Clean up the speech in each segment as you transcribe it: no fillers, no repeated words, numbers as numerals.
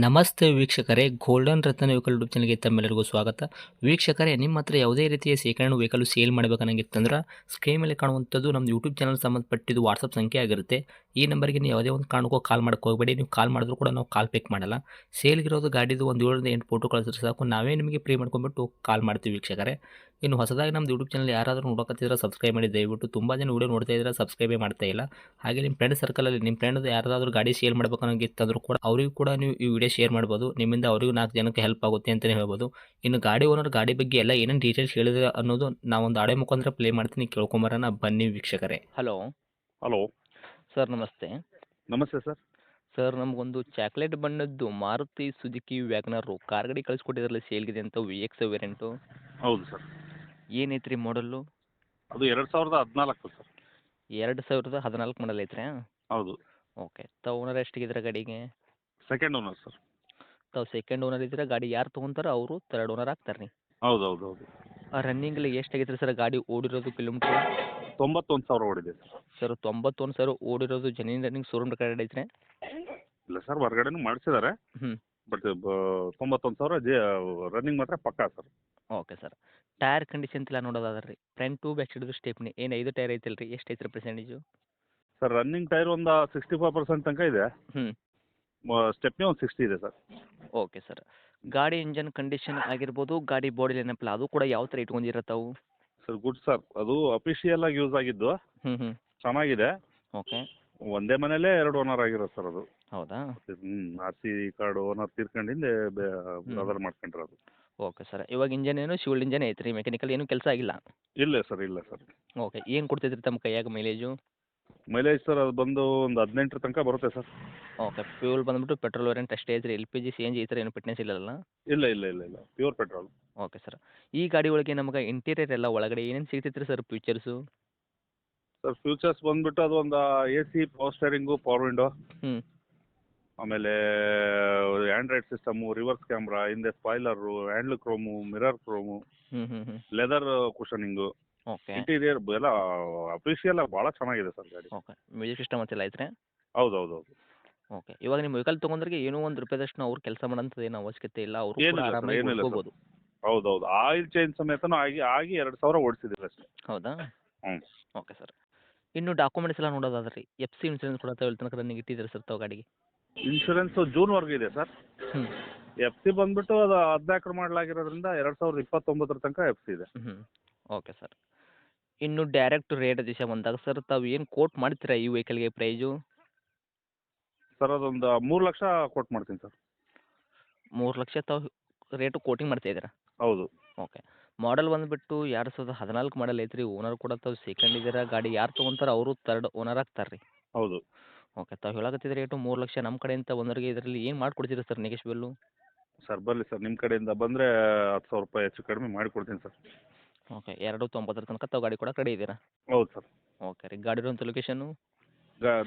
ನಮಸ್ತೆ ವೀಕ್ಷಕರೇ, ಗೋಲ್ಡನ್ ರತ್ನ vehicle YouTube ಚಾನಲ್ಗೆ ತಮ್ಮೆಲ್ಲರಿಗೂ ಸ್ವಾಗತ. ವೀಕ್ಷಕರೇ, ನಿಮ್ಮ ಹತ್ರ ಯಾವುದೇ ರೀತಿಯ ಶೇಖರಣೆ ವೆಹಿಕಲ್ ಸೇಲ್ ಮಾಡಬೇಕನ್ನಂಗಿತ್ತಂದ್ರೆ ಸ್ಕ್ರೀನ್ ಮೇಲೆ ಕಾಣುವಂಥದ್ದು ನಮ್ಮ ಯೂಟ್ಯೂಬ್ ಚಾನಲ್ ಸಂಬಂಧಪಟ್ಟಿದ್ದು ವಾಟ್ಸಪ್ ಸಂಖ್ಯೆ ಆಗಿರುತ್ತೆ. ಈ ನಂಬರ್ಗೆ ನೀವು ಯಾವುದೇ ಒಂದು ಕಾರಣಕ್ಕೂ ಕಾಲ್ ಮಾಡೋಕೆ ಹೋಗಬೇಡಿ. ನೀವು ಕಾಲ್ ಮಾಡಿದ್ರು ಕೂಡ ನಾವು ಕಾಲ್ ಪಿಕ್ ಮಾಡಲ್ಲ. ಸೇಲ್ಗಿರೋದು ಗಾಡಿದು ಒಂದು 7ರಿಂದ 8 ಫೋಟೋ ಕಳಿಸಿದ್ರೆ ಸಾಕು, ನಾವೇ ನಿಮಗೆ ಪ್ರೀ ಮಾಡ್ಕೊಂಡ್ಬಿಟ್ಟು ಕಾಲ್ ಮಾಡ್ತೀವಿ ವೀಕ್ಷಕರೇ. ಇನ್ನು ಹೊಸದಾಗಿ ನಮ್ಮದು ಯೂಟ್ಯೂಬ್ ಚಾನಲ್ ಯಾರಾದರೂ ನೋಡೋಕತ್ತಿದ್ರೆ ಸಬ್ಸ್ಕ್ರೈಬ್ ಮಾಡಿ ದಯವಿಟ್ಟು. ತುಂಬ ಜನ ವೀಡಿಯೋ ನೋಡ್ತಾ ಇದ್ದಾರೆ, ಸಬ್ಸ್ಕ್ರೈಬೇ ಮಾಡ್ತಾ ಇಲ್ಲ. ಹಾಗೆ ನಿಮ್ಮ ಫ್ರೆಂಡ್ ಸರ್ಕಲಲ್ಲಿ ನಿಮ್ಮ ಫ್ರೆಂಡ್ ಯಾರಾದರೂ ಗಾಡಿ ಸೇಲ್ ಮಾಡಬೇಕನ್ನೋಂಗಿತ್ತಂದ್ರೂ ಕೂಡ ಅವರಿಗೂ ಕೂಡ ನೀವು ಈ ವಿಡಿಯೋ ಶೇರ್ ಮಾಡ್ಬೋದು. ನಿಮ್ಮಿಂದ ಅವರಿಗೂ 4 ಜನಕ್ಕೆ ಹೆಲ್ಪ್ ಆಗುತ್ತೆ ಅಂತಲೇ ಹೇಳ್ಬೋದು. ಇನ್ನು ಗಾಡಿ ಓನರ್ ಗಾಡಿ ಬಗ್ಗೆ ಎಲ್ಲ ಏನೇನು ಡೀಟೇಲ್ಸ್ ಹೇಳಿದ್ರೆ ಅನ್ನೋದು ನಾವೊಂದು ಆಡಿಯೋ ಮುಖಾಂತರ ಪ್ಲೇ ಮಾಡ್ತೀನಿ, ಕೇಳ್ಕೊಂಬರೋಣ ಬನ್ನಿ ವೀಕ್ಷಕರೇ. ಹಲೋ ಹಲೋ ಸರ್, ನಮಸ್ತೆ. ನಮಸ್ತೆ ಸರ್. ಸರ್, ನಮಗೊಂದು ಚಾಕ್ಲೇಟ್ ಬಣ್ಣದ್ದು ಮಾರುತಿ ಸುಜುಕಿ ವ್ಯಾಗನರು ಕಾರ್ ಗಾಡಿ ಕಳಿಸ್ಕೊಟ್ಟಿದ್ರಲ್ಲ ಸೇಲ್ಗಿದೆ ಅಂತ, VX ವೇರಿಯಂಟು. ಹೌದು ಸರ್. ಏನೈತ್ರಿ ಮಾಡಲ್ಲು? ಅದು 2014 ಸರ್. 2014 ಮಾಡಲ್ ಐತ್ರಿ? ಹೌದು. ಓಕೆ. ತಾವು ಓನರ್ ಎಷ್ಟಿಗಿದ್ರೆ ಗಾಡಿಗೆ? Second owner sir. ತಾವು ಸೆಕೆಂಡ್ ಓನರ್ ಇದ್ರೆ ಗಾಡಿ ಯಾರು ತೊಗೊಂತಾರೋ ಅವರು ಥರ್ಡ್ ಓನರ್ ಆಗ್ತಾರೆ ರೀ. ಹೌದು ಹೌದು ಹೌದು. ಆ ರನ್ನಿಂಗಲ್ಲಿ ಎಷ್ಟಾಗೈತೆ ಸರ್ ಗಾಡಿ ಓಡಿರೋದು ಕಿಲೋಮೀಟ್ರ್? 91,000 ಓಡಿದೆ ಸರ್. ಸರ್, 91,000 ಓಡಿರೋದು ಜೆನ್ಯೂನ್ ರನ್ನಿಂಗ್ ಶೋರೂಮ್ ರೆಕಾರ್ಡ್ ಐತ್ರಿ? ಇಲ್ಲ ಸರ್, ಹೊರಗಡೆನೂ ಮಾಡಿಸಿದ್ದಾರೆ. ಹ್ಞೂ. ಬಟ್ 91,000 ರನ್ನಿಂಗ್ ಮಾತ್ರ ಪಕ್ಕಾ sir. Okay sir. Tyre condition ಎಲ್ಲ ನೋಡೋದಾದ್ರೆ ರೀ, ಫ್ರಂಟ್ ಟು ಬ್ಯಾಕ್ ಸೈಡ್ದು ಸ್ಟೆಪ್ನಿ ಏನು 5 ಟೈರ್ ಐತಲ್ಲ ರೀ, ಎಷ್ಟು ಐತ್ರಿ ಪರ್ಸೆಂಟೇಜು? ಸರ್, ರನ್ನಿಂಗ್ ಟೈರ್ ಒಂದು 65% ತನಕ ಇದೆ. ಹ್ಞೂ. ಸ್ಟೆಪ್ನಿ ಒಂದು 60 ಇದೆ ಸರ್. Okay sir. ಗಾಡಿ ಇಂಜನ್ ಕಂಡೀಷನ್ ಆಗಿರ್ಬೋದು, ಗಾಡಿ ಬಾಡಿ ಏನಪ್ಪಲ್ಲ ಅದು ಕೂಡ ಯಾವ ಥರ ಇಟ್ಕೊಂಡಿರ ತಾವು? Sir, good sir. ಅದು ಅಫಿಷಿಯಲ್ ಆಗಿ ಯೂಸ್ ಆಗಿದ್ದು ಹ್ಞೂ ಹ್ಞೂ. ಚೆನ್ನಾಗಿದೆ. ಓಕೆ. ಒಂದೇ ಮನೇಲೇ 2 ಓನರ್ ಆಗಿರೋದು ಸರ್ ಅದು. ಹೌದಾ? RC ಕಾರ್ಡ್ ಓನರ್ ತೀರ್ಕೊಂಡಿಂದ ಬ್ರದರ್ ಮಾಡ್ಕೊಂಡಿರೋದು. Okay sir. ಇವಾಗ ಇಂಜನ್ ಏನು ಶಿವಲ್ಡ್ ಇಂಜನ್ ಐತ್ರಿ, ಮೆಕ್ಯಾನಿಕಲ್ ಏನು ಕೆಲಸ ಆಗಿಲ್ಲ? ಇಲ್ಲ ಸರ್, ಇಲ್ಲ ಸರ್. ಓಕೆ. ಏನು ಕೊಡ್ತೈತ್ರಿ ತಮ್ಮ ಕೈಯಾಗ ಮೈಲೇಜು? ಮೈಲೇಜ್ ಸರ್, ಅದು ಬಂದು ಒಂದು 18 ತನಕ ಬರುತ್ತೆ ಸರ್. ಓಕೆ. ಫ್ಯೂಲ್ ಬಂದ್ಬಿಟ್ಟು ಪೆಟ್ರೋಲ್ ವೇರಿಯಂಟ್ ಅಷ್ಟೇ ಐತ್ರಿ, LPG CNG ಈ ಥರ ಏನು ಫಿಟ್ನೆಸ್ ಇಲ್ಲಲ್ಲ? ಇಲ್ಲ ಇಲ್ಲ ಇಲ್ಲ ಇಲ್ಲ, ಪ್ಯೂರ್ ಪೆಟ್ರೋಲ್. Okay sir. ಈ ಗಾಡಿ ಒಳಗೆ ನಮಗೆ ಇಂಟೀರಿಯರ್ ಎಲ್ಲ ಒಳಗಡೆ ಏನೇನು ಸಿಗ್ತೈತ್ರಿ ಸರ್ ಫೀಚರ್ಸು? ಸರ್, ಫ್ಯೂಚರ್ಸ್ ಬಂದುಬಿಟ್ಟು ಅದು ಒಂದು AC, power steering, power window, ಹ್ಞೂ. ಆಮೇಲೆ ಆ್ಯಂಡ್ರಾಯ್ಡ್ ಸಿಸ್ಟಮು, ರಿವರ್ಸ್ ಕ್ಯಾಮ್ರಾ, ಹಿಂದೆ spoiler, handle chrome, mirror chrome, ಹ್ಞೂ ಹ್ಞೂ ಹ್ಞೂ. Leather cushioning, okay. ಇಂಟೀರಿಯರ್ ಎಲ್ಲ ಅಫಿಷಿಯಲ್ ಆಗಿ ಭಾಳ ಚೆನ್ನಾಗಿದೆ ಸರ್ ಗಾಡಿ. ಓಕೆ. ಮ್ಯೂಸಿಕ್ ಸಿಸ್ಟಮ್ ಅಂತೆಲ್ಲ ಐತ್ರಿ? ಹೌದು ಹೌದು ಹೌದು. ಓಕೆ. ಇವಾಗ ನಿಮ್ಮ ವೆಹಿಕಲ್ ತೊಗೊಂಡ್ರಿಗೆ ಏನೋ ಒಂದು ರೂಪಾಯಿದಷ್ಟು ಅವ್ರು ಕೆಲಸ ಮಾಡೋಂಥದ್ದು ಏನು ಅವಶ್ಯಕತೆ ಇಲ್ಲ, ಅವರು ಕೂಡ ಏನಿಲ್ಲ ಸರ್, ಆರಾಮಾಗಿ ಏನಿಲ್ಲ ಸರ್. ಓಡಿಸ್ಕೋಬೋದು. ಹೌದು ಹೌದು. ಆಯಿಲ್ ಚೇಂಜ್ ಸಮೇತನೂ ಆಗಿ 2,000 ಓಡಿಸಿದ್ದೀವಿ ಅಷ್ಟೇ. ಹೌದಾ? ಹ್ಞೂ. Okay sir. ಇನ್ನು ಡಾಕ್ಯುಮೆಂಟ್ಸ್ ಎಲ್ಲ ನೋಡೋದಾದ್ರೆ ರೀ, FC ಇನ್ಸೂರೆನ್ಸ್ ಕೂಡ ತಾವು ಇಲ್ಲಿ ತನಕ ರನ್ನಿಂಗ್ ಇಟ್ಟಿದ್ದೀರಿ ಸರ್ ತಾವು ಗಾಡಿಗೆ? ಇನ್ಶೂರೆನ್ಸು ಜೂನ್ವರೆಗೂ ಇದೆ ಸರ್. ಹ್ಞೂ. FC ಬಂದುಬಿಟ್ಟು ಅದು 14 ಮಾಡಲಾಗಿರೋದ್ರಿಂದ 2029 ತನಕ FC ಇದೆ. ಹ್ಞೂ. Okay sir. ಇನ್ನು ಡೈರೆಕ್ಟ್ ರೇಟ್ ವಿಷಯ ಬಂದಾಗ ಸರ್, ತಾವು ಏನು ಕೋಟ್ ಮಾಡ್ತೀರಾ ಈ ವೆಹಿಕಲ್ಗೆ ಪ್ರೈಜು? ಸರ್, ಅದೊಂದು 3 ಲಕ್ಷ ಕೊಟ್ಟು ಮಾಡ್ತೀನಿ ಸರ್. 3 ಲಕ್ಷ ತಾವು ರೇಟು ಕೋಟಿಂಗ್ ಮಾಡ್ತಾ ಇದ್ದೀರಾ? ಹೌದು. ಓಕೆ. ಮಾಡಲ್ ಬಂದುಬಿಟ್ಟು 2014 ಮಾಡಲ್ ಐತ್ರಿ. ಓನರ್ ಕೂಡ ತಾವು ಸೆಕೆಂಡ್ ಇದ್ದೀರಾ, ಗಾಡಿ ಯಾರು ತೊಗೊಂತಾರೋ ಅವರು ಥರ್ಡ್ ಓನರ್ ಆಗ್ತಾರೆ ರೀ. ಹೌದು. ಓಕೆ. ತಾವು ಹೇಳಕತ್ತಿದ ರೇಟು 3 ಲಕ್ಷ. ನಮ್ಮ ಕಡೆಯಿಂದ ಓನರ್ಗೆ ಇದರಲ್ಲಿ ಏನು ಮಾಡಿಕೊಡ್ತೀರಾ ಸರ್ ನೆಗೆಶ್ಬಲ್ಲು? ಸರ್, ಬರಲಿ ಸರ್, ನಿಮ್ಮ ಕಡೆಯಿಂದ ಬಂದರೆ 10,000 ರೂಪಾಯಿ ಹೆಚ್ಚು ಕಡಿಮೆ ಮಾಡಿಕೊಡ್ತೀನಿ ಸರ್. ಓಕೆ. 2.90 ತನಕ ತಾವು ಗಾಡಿ ಕೊಡಕ್ಕೆ ರೆಡಿ ಇದ್ದೀರಾ? ಹೌದು ಸರ್. ಓಕೆ ರೀ. ಗಾಡಿ ಇರುವಂಥ location?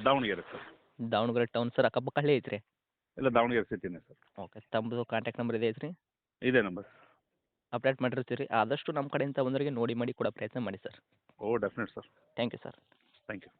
Davanagere sir. Davanagere town sir, ಅಕ್ಕಪಕ್ಕ ಹಳ್ಳಿ ಐತ್ರಿ? ಇಲ್ಲ, ದಾವಣಗೆರೆ ಸಿಟಿನೇ ಸರ್. ಓಕೆ. ತಮ್ಮದು ಕಾಂಟ್ಯಾಕ್ಟ್ ನಂಬರ್ ಇದೆ ಐತ್ರಿ? ಇದೇ ನಂಬರ್. ಅಪ್ಡೇಟ್ ಮಾಡಿರ್ತೀವಿ ರೀ. ಆದಷ್ಟು ನಮ್ಮ ಕಡೆಯಿಂದ ಬಂದವರಿಗೆ ನೋಡಿ ಮಾಡಿ ಕೊಡೋ ಪ್ರಯತ್ನ ಮಾಡಿ sir. Oh, definite sir. Thank you sir. Thank you.